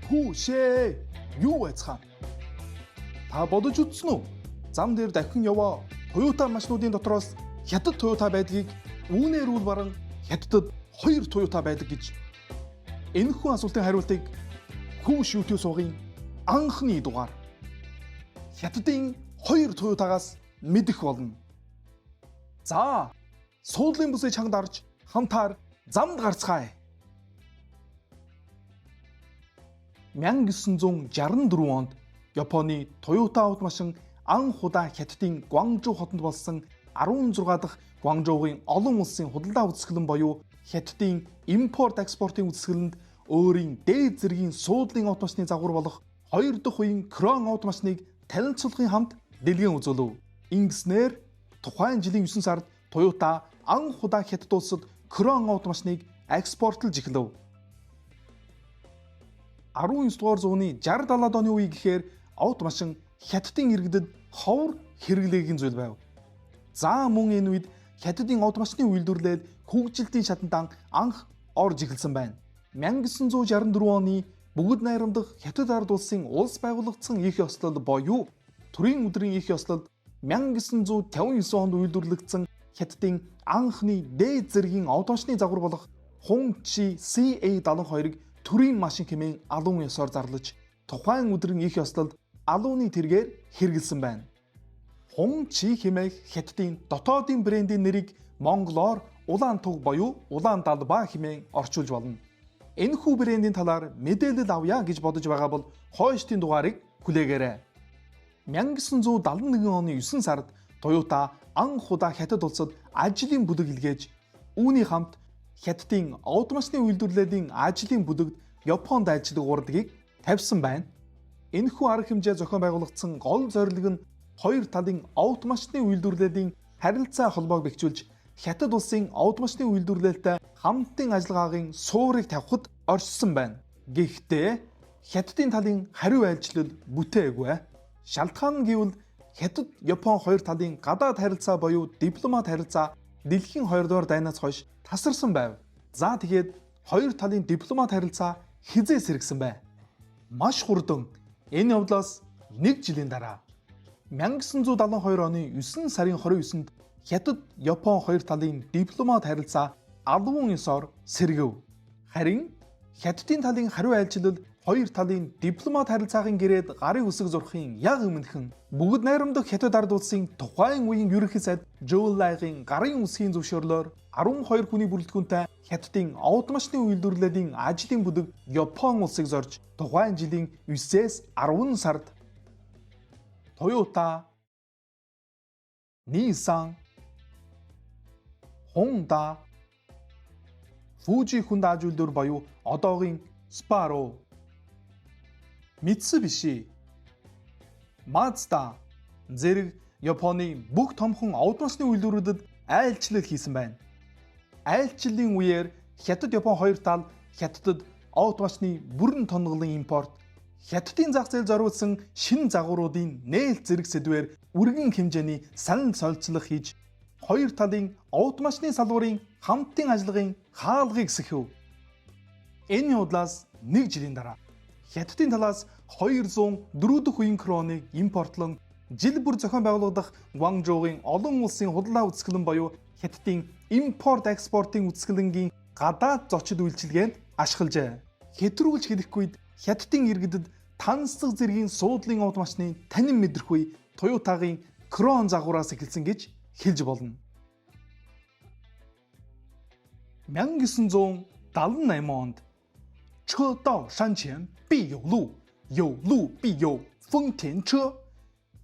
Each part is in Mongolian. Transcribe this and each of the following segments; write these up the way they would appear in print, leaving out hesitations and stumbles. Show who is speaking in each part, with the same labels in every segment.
Speaker 1: Хүүшээ. Юу байцгаана? Та бодож үзсэн үү? Зам дээр дахин яваа Toyota машинуудын дотроос хятад Toyota байдгийг үүнээр үл баран хятадд 2 Toyota байдаг гэж. Энэхүү асуултын хариултыг Хүүш YouTube суугын анхны дугаар хятадын 2 Toyota-гаас мэдэх болно. За, суудлын бүсээ чангад орж хамтаар замд гарцгаая. 1964 онд Японы Toyota автомашин анх удаа Хятадын Гуанчжоу хотод болсон 16 дахь Гуанчжоугийн олон улсын худалдаа үзэсгэлэн буюу Хятадын импорт экспортын үзэсгэлэнд өөрийн дээд зэргийн суудлын автомашины загвар болох 2 дахь үеийн Крон автомашиныг танилцуулахын хамт дэлгэн үзүүлв. Ингэснээр тухайн жилийн 9 сард Toyota анх удаа Хятад улсад Крон автомашиныг экспортлж эхлэв. 19 дугаар зууны 60-70-аад оны үе гэхээр автомашин Хятадын иргэдэд ховор хэрэглээгийн зүйл байв. За мөн энэ үед Хятадын автомашины үйлдвэрлэл хөгжилтийн шатанд анх орж эхэлсэн байна. 1964 оны бүгд найрамдах Хятад ард улсын улс байгуулагдсан их ёслол боёо төрийн өдрийн их ёслолд 1959 онд үйлдвэрлэгдсэн Хятадын анхны дээд зэргийн автомашины загвар болох Hongqi CA72-ыг төрийн машин хэмээн алуун ёсоор зарлаж тухайн өдрийн их ёслолд алууны тэргээр хэрэгэлсэн байна. Hongqi хэмээх Хятадын дотоодын брендийн нэрийг монголоор улаан туг боёо улаан далбаа хэмээн орчуулж болно. Энэхүү брендийн талаар мэдээлэл авъя гэж бодож байгаа бол хойштын дугаарыг хүлээгээрэй. 1971 оны 9 сард Toyota анх удаа Хятад улсад ажлын бүлэг илгээж үүний хамт Хятадын автомашины үйлдвэрлэлийн ажлын бүлэгт Японд ажиллах урлагийг тавьсан байна. Энэхүү арга хэмжээ зохион байгуулагдсан гол зорилго нь хоёр талын автомашины үйлдвэрлэлийн харилцаа холбоог бэхжүүлж Хятад улсын автомашины үйлдвэрлэлтэй хамтын ажиллагаагийн суурийг тавихад орчсон байна. Гэхдээ Хятадын талын хариу айлчлал бүтээгүй. Шалтгаан нь гэвэл Хятад, Япон хоёр талын гадаад харилцаа буюу дипломат харилцаа дэлхийн 2 дугаар дайнаас хойш тасарсан байв. За тэгээд хоёр талын дипломат харилцаа хизээ сэргсэн бай. Маш хурдан энэ явдлаас 1 жилийн дараа 1972 оны 9 сарын 29-нд Хятад, Япон хоёр талын дипломат харилцаа алуун ёсоор сэргэв. Харин Хятадын талын хариу айлчлал хоёр талын дипломат харилцаагийн гэрээд гарын үсэг зурхын яг өмнөхөн бүгд найрамдах Хятад ард улсын тухайн үеийн ерөнхий сайд Жоулайгийн гарын үсгийн зөвшөөрлөөр 12 хүний бүрэлдэхүүнтэй Хятадын автомашины үйлдвэрлэлийн ажлын бүлэг Япон улсыг зорж тухайн жилийн 9-ээс 10 сард Toyota, Nissan, Honda, Fuji Hyundai үйлдвэр буюу одоогийн Subaru, Mitsubishi, Mazda зэрэг Японы бүх томхон автомашины үйлдвэрүүдэд айлчлал хийсэн байна. Айлчлалын үеэр Хятад, Япон хоёр тал Хятадд автомашины бүрэн тонголын импорт, Хятадын зах зээл зориулсан шинэ загваруудын нээлт зэрэг сэдвээр үргэн хэмжээний санал солилцлох хийж хоёр талын автомашины салбарын хамтын ажиллагын хаалгыг сэхэв. Энэ явдлаас 1 жилийн дараа Хятадын талаас 204 дахь үеийн кроныг импортлон жил бүр зохион байгуулагдах Гуанчжоугийн олон улсын худалдаа үзэсгэлэн буюу Хятадын импорт экспортын үзэсгэлэнгийн гадаад зочид үйлчилгээнд ашиглажээ. Хэтрүүлж хэлэхгүйд Хятадын иргэдэд танцдаг зэргийн суудлын автомашины танин мэдрэх үе Toyota-гийн Крон загвараас эхэлсэн гэж хэлж болно. 1978 онд 车到山前必有路，有路必有丰田车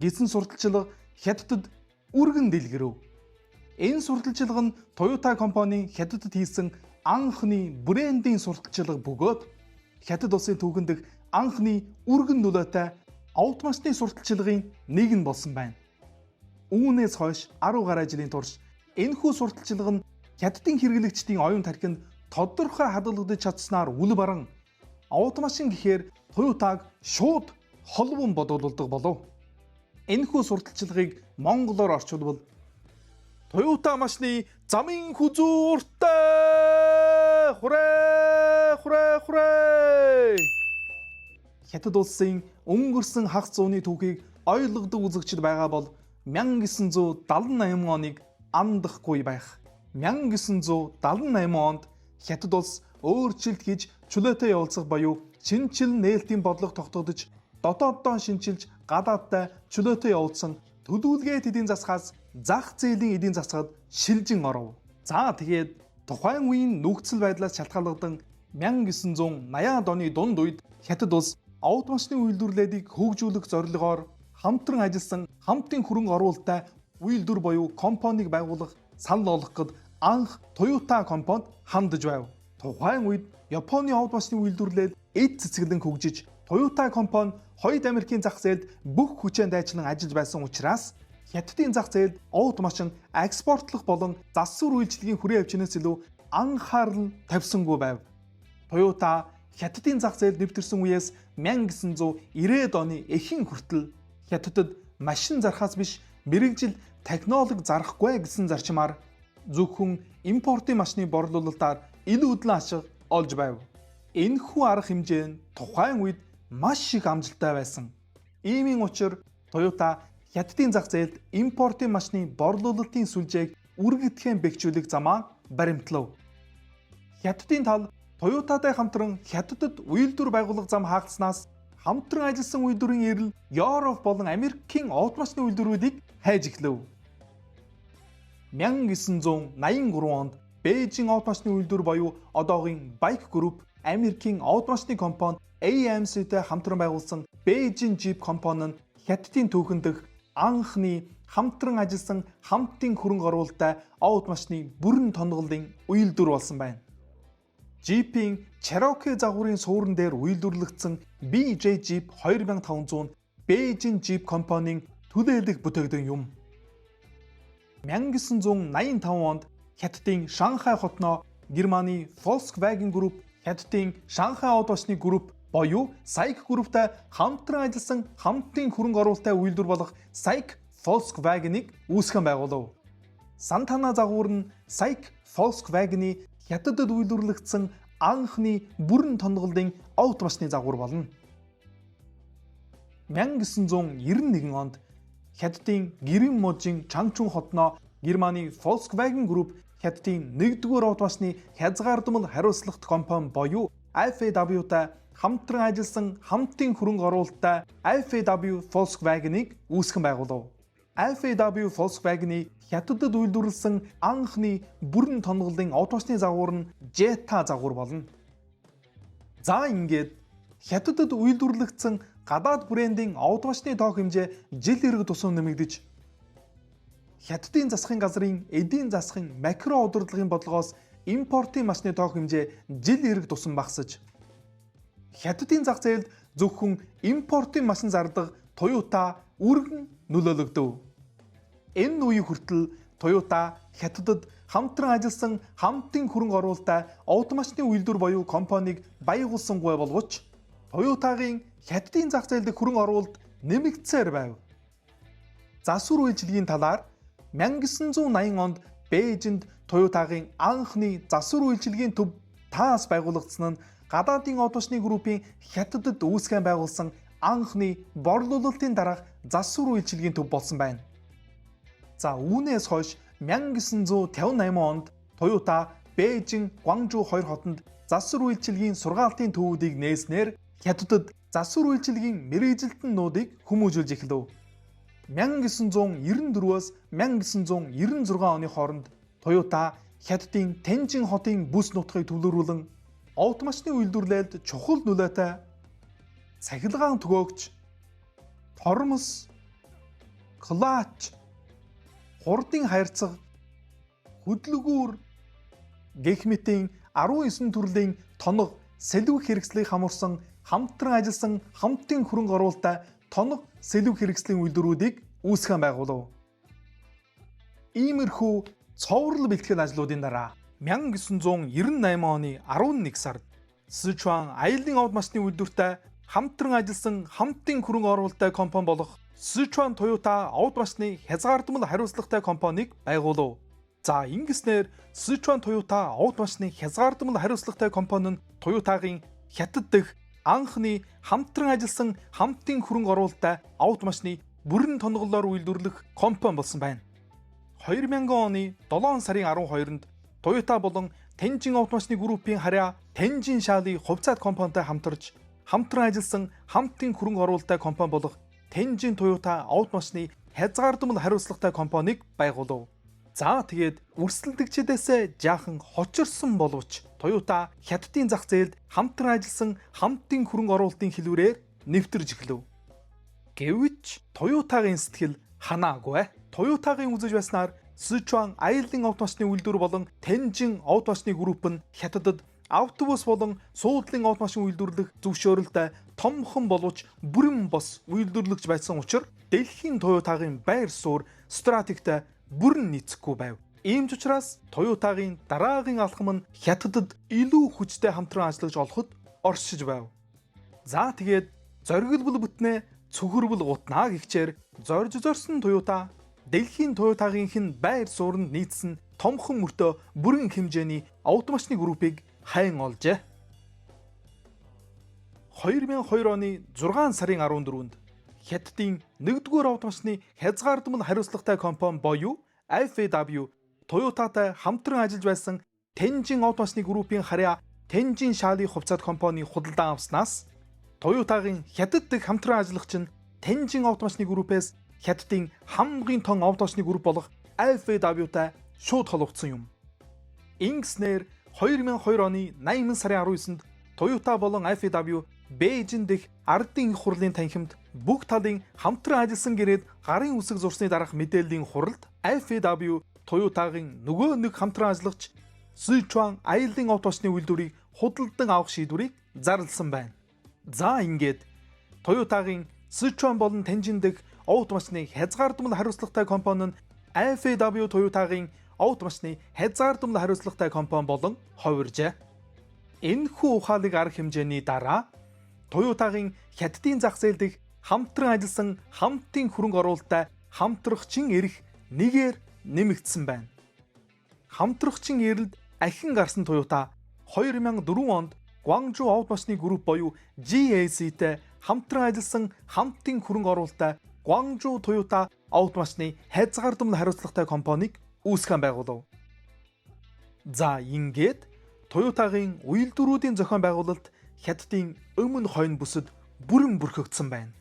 Speaker 1: гэсэн сурталчилга Хятадд үргэн дэлгэрв. Энэ сурталчилга нь Toyota компани Хятадд хийсэн анхны брендийн сурталчилга бөгөөд Хятад улсын түүхэн дэх анхны үргэн нөлөөтэй автомашины сурталчилгын нэг нь болсон байна. Үүнээс хойш 10 гаруй жилийн турш энэхүү сурталчилга нь Хятадын хэрэглэгчдийн оюун тархинд тодорхой хадгалагдаж чадсанаар үл баран автомашин гэхээр Toyota-г шууд холбон бодуулдаг болов. Энэхүү сурталчилгыг монголоор орчуулбал Toyota машины замын хүзүүртэй хүрээ. Хятад улсын өнгөрсөн хагас зууны түүхийг ойлгодог үзэгчид байгаа бол 1978 оныг андахгүй байх. 1978 онд Хятад улс өөрчлөлт хийж чөлөөтэй явуулах буюу шинжил нээлтийн бодлого тогтоодож дотооддоо шинжилж гадаадтай чөлөөтэй явуулсан төлөвлөгөөт эдийн засгаас зах зээлийн эдийн засгад шилжин оров. За тэгээд тухайн үеийн нөхцөл байдлаас шалтгаалгадан 1980-ад оны дунд үед Хятад улс авто машины үйлдвэрлэлийг хөгжүүлэх зорилгоор хамтран ажилласан хамтын хөрөнгө оруулалттай үйлдвэр буюу компанийг байгуулах санал болгох гээд анх Toyota компанид хандж байв. Тухайн үед Японы авто машины үйлдвэрлэл эд цэцгэлэн хөгжиж Toyota компани Хоёрд Америкийн зах зээлд бүх хүчээр дайчлан ажиллаж байсан учраас Хятадын зах зээлд авто машин экспортлох болон засвар үйлчилгээний хүрээ авчнаас илүү анхаарал тавьсангүй байв. Toyota Хятадын зах зээлд нэвтэрсэн үеэс 1990-ад оны эхэн хүртэл Хятадд машин зархаас биш мэрэгжил технологи зарахгүй гэсэн зарчмаар зөвхөн импортын машины борлуулалтаар илүү өдлөн ашиг олж байв. Энэхүү арга хэмжээ нь тухайн үед маш их амжилттай байсан. Иймийн учир Toyota Хятадын зах зээлд импортын машины борлуулалтын сүлжээг үргэлжлэн бэхжүүлэх замаа баримтлав. Хятадын тал Toyotaтай хамтран Хятадд үйлдвэр байгуулах зам хаагдсанаас хамтран ажилласан үйлдвэрийн эрэл Европ болон Америкийн авто машины үйлдвэрүүдийг хайж эхлэв. 1983 онд Бээжин авто машины үйлдвэр буюу одоогийн Bike Group Америкийн авто машины компани AMC-тэй хамтран байгуулсан Beijing Jeep компани нь Хятадын түүхэн дэх анхны хамтран ажилласан хамтын хөрөнгө оруулалттай авто машины бүрэн тонголын үйлдвэр болсон байна. Jeep-ийн Cherokee загварын суурин дээр үйлдвэрлэгдсэн BJ Jeep 2500 нь Beijing Jeep компанийн төлөөлөх бүтээгдэхүүн юм. 1985 онд Хятадын Шанхай хотноо Германы Volkswagen Group Хятадын Шанхай авто машины групп буюу SAIC групптэй хамтран ажилласан хамтын хөрөнгө оруулалттай үйлдвэр болох SAIC Volkswagen-ыг үүсгэн байгуулав. Сантана загвар нь SAIC Volkswagen-ы Хятадд үйлдвэрлэгдсэн анхны бүрэн тонголын авто машины загвар болно. 1991 онд Хятадын Гэрэн мужийн Чангчун хотноо Германы Volkswagen Group Хятадын 1-р авто машины хязгаардмал хариуцлагатай компани буюу FAW-тай хамтран ажилласан хамтын хөрөнгө оруулалттай FAW Volkswagen-ыг үүсгэн байгуулав. FAW Volkswagen-ы Хятадд үйлдвэрлэсэн анхны бүрэн тонголын авто машины загвар нь Jetta загвар болно. За ингээд Хятадд үйлдвэрлэгдсэн гадаад брендийн авто машины тоог хэмжээ жил ирэг тусам нэмэгдэж Хятадын засахын газрын эдийн засахын макро удирдлагын бодлогоос импортын машины тоог хэмжээ жил ирэг тусам багасж Хятадын зах зээлд зөвхөн импортын машин зардаг Toyota үргэн нөлөөлөгдөв. Энэ үеийн хүртэл Toyota Хятадд хамтран ажилласан хамтын хөрөнгө оруулалттай авто машины үйлдвэр буюу компанийг байгуулсангүй боловч Toyota-гийн Хятадын зах зээлд хөрөнгө оруулалт нэмэгдсээр байв. Засвар үйлчилгээний талаар 1980 онд Бээжинд Toyota-гийн анхны засвар үйлчилгээний төв таас байгуулагдсан нь гадаадын авто машины группийн Хятадд үүсгэн байгуулсан анхны борлуулалтын дараах засвар үйлчилгээний төв болсон байна. За үүнээс хойш 1958 онд Toyota Бээжин, Гуанчжоу хоёр хотод засвар үйлчилгээний сургаалтын төвүүдийг нээснээр Хятадд засвар үйлчилгээний мэргэжилтнүүдийг хүмүүжүүлж эхлэв. 1994-өөс 1996 оны хооронд Toyota Хятадын Тэнжин хотын бүс нутгийг төвлөрүүлэн авто машины үйлдвэрлэлд чухал нөлөөтэй цахилгаан төгөөгч, тормос, клатч, хурдын хайрцаг, хөдөлгүүр гэх мэтийн 19 төрлийн тоног сэлвэх хэрэгслийг хамарсан хамтран ажилласан хамтын хөрөнгө оруулалттай тоног сэлвэх хэрэгслийн үйлдвэрүүдийг үүсгэн байгуулав. Иймэрхүү цоврал бэлтгэл ажлуудын дараа 1998 оны 11 сард Сычуан аялын авто машины үйлдвэртэй хамтран ажилласан хамтын хөрөнгө оруулалттай компани болох Сычуан Toyota авто машины хязгаардмал хариуцлагатай компанийг байгуулав. За ингэснээр Сычуан Toyota авто машины хязгаардмал хариуцлагатай компани нь Toyota-гийн Хятад дэх Анхны хамтран ажилласан хамтын хөрөнгө оруулалттай автомашины бүрэн тонголоор үйлдвэрлэх компани болсон байна. 2000 оны 7 сарын 12-нд Toyota болон Tenjin автомашины группийн харьяа Tenjin Shali хувьцаат компанитай хамтарч хамтран ажилласан хамтын хөрөнгө оруулалттай компани болох Tenjin Toyota автомашины хязгаардмал хариуцлагатай компанийг байгуулав. За тэгээд өрсөлдөгчдөөс жаахан хочирсон боловч Toyota хятадын зах зээлд хамтран ажилласан хамтын хөрөнгө оруулалтын хэлбэрээр нэвтэрж эхлэв. Гэвч Toyota-гийн сэтгэл ханаагүй. Toyota-гийн үзэж байснаар Sichuan аялын автомашины үйлдвэр болон Tenjin автомашины групп нь хятадд автобус болон суудлын автомашин үйлдвэрлэх зөвшөөрөлтэй томхон боловч бүрэн бос үйлдвэрлэгч байсан учраас Дэлхийн Toyota-гийн байр суурь стратегтэй бүрэн нийцэхгүй байв. Ийм ч учраас Toyota-гийн дараагийн алхам нь хятадд илүү хүчтэй хамтран ажиллаж олоход оршиж байв. За тэгээд зориглбол бүтнээ цөхөрбөл гутнаа гихчээр зорьсон Toyota Дэлхийн Toyota-гийнх нь байр суурьнд нийцсэн томхон мөртөө бүрэн хэмжээний автомашины группийг хайн олжээ. 2002 оны 6 сарын 14-нд Хятадын 1-р автомашины хязгаардмал хариуцлагатай компани боёо FAW Toyota-тай хамтран ажиллаж байсан Tenjin автомашины группийн харьяа Tenjin Shali хувьцаат компани худалдан авснаас Toyota-гийн Хятад дэх хамтран ажиллагч нь Tenjin автомашины группээс Хятадын хамгийн том автомашины групп болох FAW-тай шууд холбогдсон юм. Ингэснээр 2002 оны 8 сарын 19-нд Toyota болон FAW Бээжин дэх ардын их хурлын танхимд бүх талын хамтран ажилласан гэрээд гарын үсэг зурсны дараах мэдээллийн хуралд FAW Toyota-гийн нөгөө нэг хамтран ажиллагч Sichuan аялын автомашины үйлдвэрийг худалдан авах шийдвэрийг зарласан байна. За ингээд Toyota-гийн Sichuan болон Tenjin дэх автомашины хязгаардмал хариуцлагатай компани нь FAW Toyota-гийн автомашины хязгаардмал хариуцлагатай компани болон хувиржээ. Энэхүү ухаалаг арга хэмжээний дараа Toyota-гийн хятадын зах зээл дэх хамтран ажилласан хамтын хөрөнгө оруулалттай хамтрагчин эрх нэгээр нэмэгдсэн байна. Хамтрагчин эрэлд ахин гарсан Toyota 2004 онд Guangzhou автомашины групп боёо GAC-тэй хамтран ажилласан хамтын хөрөнгө оруулалттай Guangzhou Toyota автомашины хязгаардмал хариуцлагатай компанийг үүсгэн байгуулав. За ингээд Toyota-гийн үйлдвэрүүдийн зохион байгуулалт Хятадын өмнө хойно бүсэд бүрэн бүрхэгдсэн байна.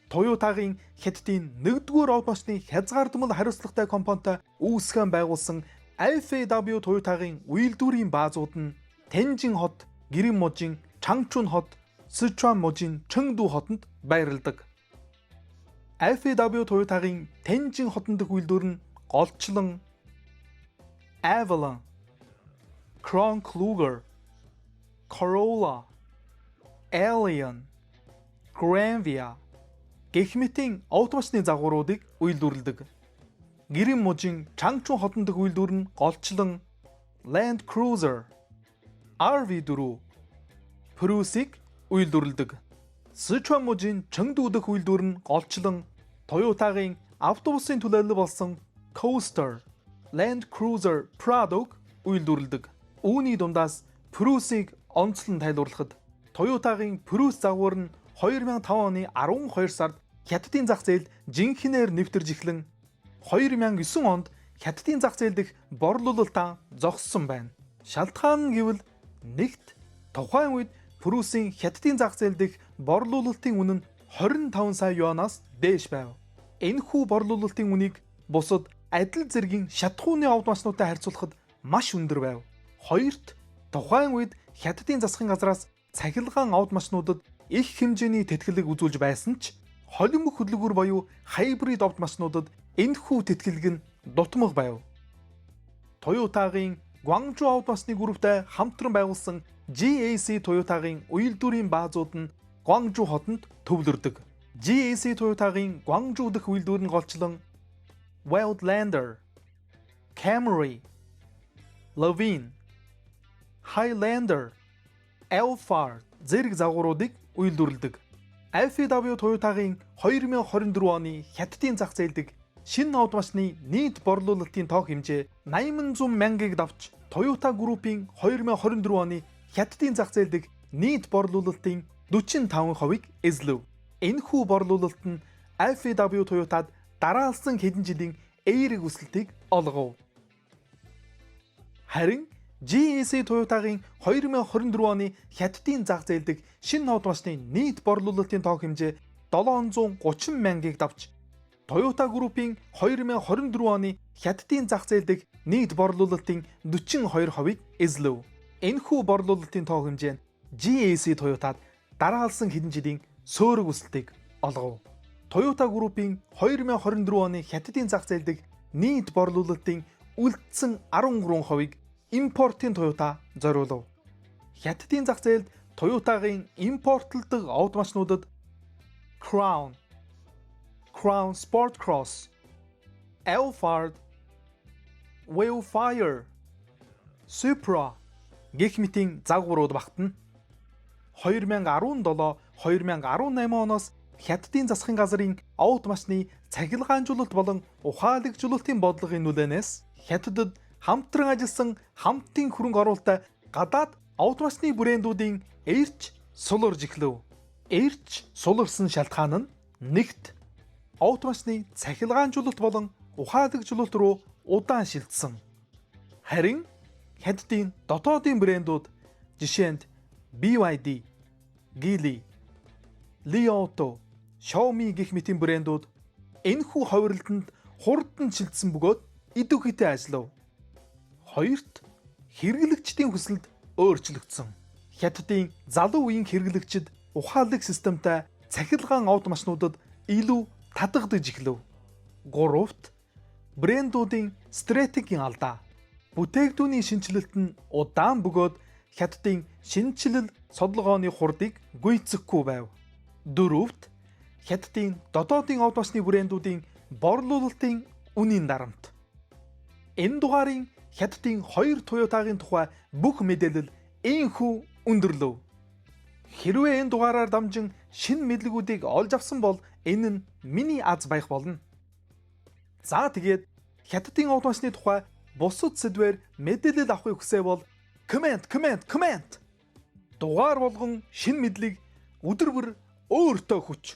Speaker 1: Toyota-гийн Хятадын 1-р автомашины хязгаардмал хариуцлагатай компанитай үүсгэн байгуулсан FAW Toyota-гийн үйлдвэрийн баазууд нь Tenjin хот, Гэрэн мужийн Changchun хот, Sichuan мужийн Chengdu хотод байрладаг. FAW Toyota-гийн Tenjin хотон дэх үйлдвэр нь голчлон Avalon, Crown Kluger, Corolla, Allion, Granvia гэх мэтийн автомашины загваруудыг үйлдвэрлэдэг. Гэрэн мужийн Changchun хотон дэх үйлдвэр нь голчлон Land Cruiser, RV4, Prius-ийг үйлдвэрлэдэг. Sichuan мужийн Chengdu дэх үйлдвэр нь голчлон Toyota-гийн автобусын түлээлэл болсон Coaster, Land Cruiser Prado-г үйлдвэрлэдэг. Үүний дундаас Prius-ыг онцлон тайлбарлахад Toyota-гийн Prius загвар нь 2005 оны 12 сард Хятадын зах зээлд жинхэнээр нэвтэрж эхлэн 2009 онд Хятадын зах зээл дэх борлуулалтаа зогссон байна. Шалтгаан нь гэвэл нэгт тухайн үед Prius-ийн Хятадын зах зээл дэх борлуулалтын үнэ нь 25 сая юанаас дээш байв. Энэхүү борлуулалтын үнийг бусад адил зэргийн шатхууны автомашинуудтай харьцуулахад маш өндөр байв. Хоёрт тухайн үед Хятадын засгийн газраас цахилгаан автомашинуудад их хэмжээний тэтгэлэг үзүүлж байсан ч холимог хөдөлгүүр буюу хайбрид автомашинуудад энэхүү тэтгэлэг нь дутмаг байв. Toyota-гийн Guangzhou автомашины групптэй хамтран байгуулсан GAC Toyota-гийн үйлдвэрийн баазууд нь Guangzhou хотод төвлөрдөг. GAC Toyota-гийн Guangzhou дэх үйлдвэр нь голчлон Wildlander, Camry, Levin, Highlander, Alphard зэрэг загваруудыг үйлдвэрлэдэг. FAW Toyota-гийн 2024 оны Хятадын зах зээлдэг шинэ автомашины нийт борлуулалтын тоо хэмжээ 800 мянгаыг давж Toyota Group-ийн 2024 оны Хятадын зах зээлдэг нийт борлуулалтын 45%-ийг эзлэв. Энэхүү борлуулалт нь FAW Toyotад дараалсан хэдэн жилийн эерэг өсөлтийг олгов. Харин GAC Toyota-гийн 2024 оны хятадын зах зээлдэг шинэ автомашины нийт борлуулалтын тоо хэмжээ 730 мянгаыг давж, Toyota Group-ийн 2024 оны хятадын зах зээлдэг нийт борлуулалтын 42%-ийг эзлэв. Энэхүү борлуулалтын тоо хэмжээ нь GAC Toyotад дараалсан хэдэн жилийн сөөрөг өсөлтийг олгов. Toyota Group-ийн 2024 оны хятадын зах зээлдэг нийт борлуулалтын үлдсэн 13%-ийг импортын Toyota зориулв. Хятадын зах зээлд Toyota-гийн импортлдог автомашинуудад Crown Sport Cross, Alphard, Wayfire, Supra гэх мэтийн загварууд багтана. 2017-2018 оноос Хятадын засгийн газрын автомашины цахилгаанжуулалт болон ухаалагжуулалтын бодлогын нүлээнээс Хятадд хамтран ажилласан хамтын хөрөнгө оруулалттай гадаад автомашины брэндүүдийн эрч суларж эхлэв. Эрч суларсан шалтгаан нь нэгт автомашины цахилгаанжуулалт болон ухаалагжуулалт руу удаан шилжсэн. Харин Хятадын дотоодын брэндүүд жишээнд BYD, Geely, Li Auto, Xiaomi гэх мэтийн брэндүүд энэхүү хувирлалтанд хурдан шилжсэн бөгөөд идэвхтэй ажиллав. Хоёрт хэрэглэгчдийн хүсэлд өөрчлөгдсөн. Хятадын залуу үеийн хэрэглэгчид ухаалаг системтэй цахилгаан автомашинуудад илүү татагдж эхлэв. Гуравт брэндүүдийн стратегийн алдаа. Бүтээгдэхүүний шинжилэлт нь удаан бөгөөд Хятадын шинжилэл судалгааны хурдыг гүйцэхгүй байв. Дөрөвт Хятадын дотоодын автомашины брэндүүдийн борлуулалтын үнийн дарамт. Энэ дугаарын Хятадын 2 Toyota-гийн тухай бүх мэдээлэл ийхүү өндөрлөв. Хэрвээ энэ дугаараар дамжин шинэ мэдлэгүүдийг олж авсан бол энэ нь миний аз баях болно. За тэгээд Хятадын автомашины тухай бусад сэдвээр мэдээлэл авахыг хүсээ бол коммент. Дугаар болгон шинэ мэдлэг өдөр бүр өөртөө хүч.